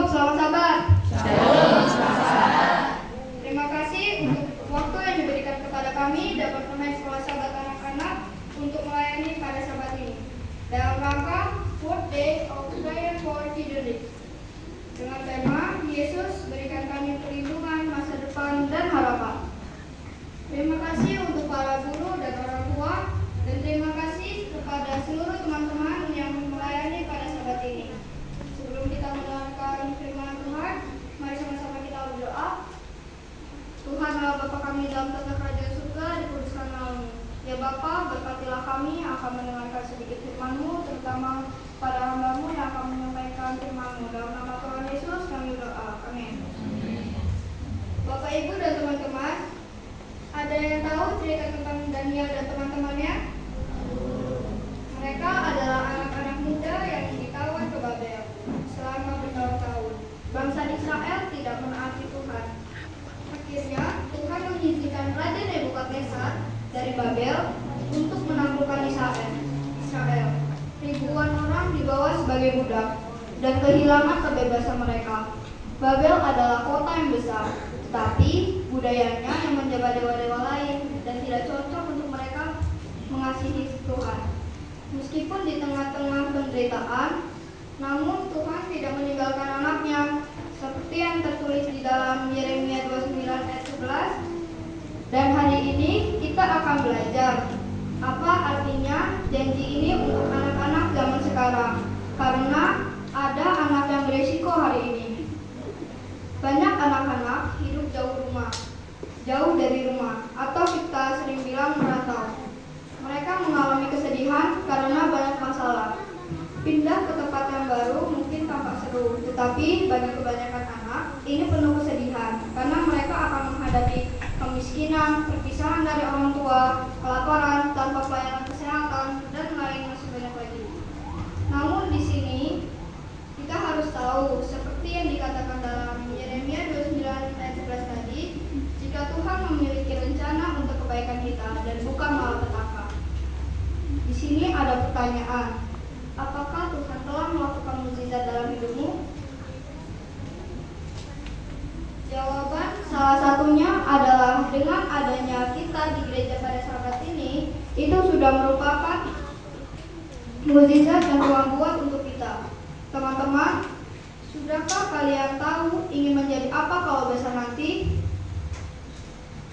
selamat sabat. Shalom, selamat sabat. Terima kasih untuk waktu yang diberikan kepada kami Departemen Sekolah Sabat Anak-anak untuk melayani pada sabat ini dalam rangka World Day of Prayer for Children dengan tema Yesus berikan kami perlindungan, masa depan, dan harapan. Terima kasih untuk para guru dan orang tua, dan terima kasih kepada seluruh teman-teman yang melayani pada sabat ini. Sebelum kita mendengarkan firman Tuhan, mari sama-sama kita berdoa. Tuhan Allah Bapa kami dalam tata kerajaan surga, dikuduskan namamu. Ya Bapa, berkatilah kami yang akan mendengarkan sedikit firman-Mu, terutama pada hamba-Mu yang akan menyampaikan firman-Mu. Dalam nama Tuhan Yesus kami berdoa. Amin. Bapak, Ibu, dan teman-teman, ada yang tahu cerita tentang Daniel dan teman-temannya? Mereka adalah anak-anak muda yang ditawan ke Babel selama bertahun-tahun. Bangsa Israel tidak menaati Tuhan. Akhirnya Tuhan mengizinkan Raja Nebukadnezar dari Babel untuk menaklukkan Israel. Ribuan orang dibawa sebagai budak dan kehilangan kebebasan mereka. Babel adalah kota yang besar, tetapi budayanya yang menjabat dewa-dewa lain dan tidak cocok untuk mereka mengasihi Tuhan. Meskipun di tengah-tengah penderitaan, namun Tuhan tidak meninggalkan anaknya, seperti yang tertulis di dalam Yeremia 29 ayat 11. Dan hari ini kita akan belajar apa artinya janji ini untuk anak-anak zaman sekarang, karena ada anak yang beresiko hari ini. Banyak anak-anak hidup jauh dari rumah, atau kita sering bilang merantau. Mereka mengalami kesedihan karena banyak masalah. Pindah ke tempat yang baru mungkin tampak seru, tetapi bagi kebanyakan anak ini penuh kesedihan karena mereka akan menghadapi kemiskinan, perpisahan dari orang tua, kelaparan, tanpa pelayanan kesehatan, dan lain masih banyak lagi. Namun di sini kita harus tahu seperti yang dikatakan dalam Yeremia 29 ayat 11 tadi, jika Tuhan memiliki rencana untuk kebaikan kita dan bukan malapetaka. Di sini ada pertanyaan, apakah Tuhan telah melakukan mukjizat dalam hidupmu? Jawaban salah satunya adalah dengan adanya kita di gereja pada sabat ini, itu sudah merupakan mukjizat yang Tuhan buat untuk kita. Teman-teman, sudahkah kalian tahu ingin menjadi apa kalau besar nanti?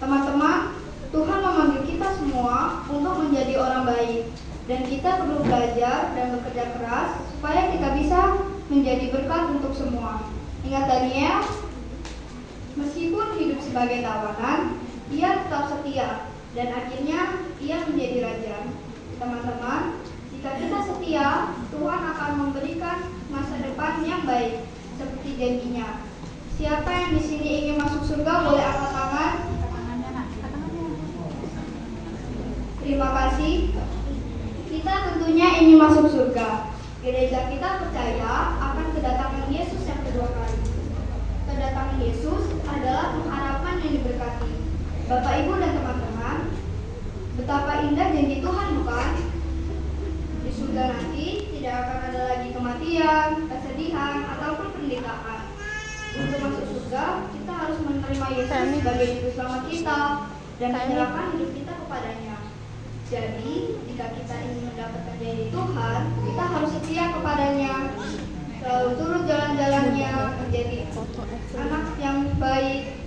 Teman-teman, Tuhan memanggil kita semua untuk menjadi orang baik, dan kita perlu belajar dan bekerja keras supaya kita bisa menjadi berkat untuk semua. Ingat Daniel, meskipun hidup sebagai tawanan, ia tetap setia dan akhirnya ia menjadi raja. Teman-teman, jika kita setia, Tuhan akan memberikan masa depan yang baik seperti janjinya. Siapa yang di sini ingin masuk surga boleh angkat tangan. Terima kasih. Kita tentunya ingin masuk surga. Gereja kita percaya akan kedatangan Yesus yang kedua kali. Kedatangan Yesus adalah pengharapan yang diberkati. Bapak, Ibu, dan teman-teman, betapa indah janji Tuhan, bukan? Di surga nanti tidak akan ada lagi kematian, kesedihan, ataupun penderitaan. Untuk masuk surga, kita harus menerima Yesus sebagai juru selamat kita dan menyerahkan hidup kita kepadanya. Jadi, jika kita ingin mendapatkan janji Tuhan, kita harus setia kepadanya, selalu turut jalan-jalannya, menjadi anak yang baik,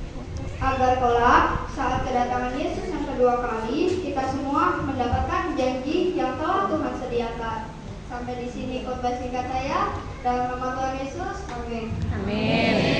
agar kelak saat kedatangan Yesus yang kedua kali, kita semua mendapatkan janji yang telah Tuhan sediakan. Sampai di sini khotbah singkat saya. Dalam nama Tuhan Yesus, amin. Amin.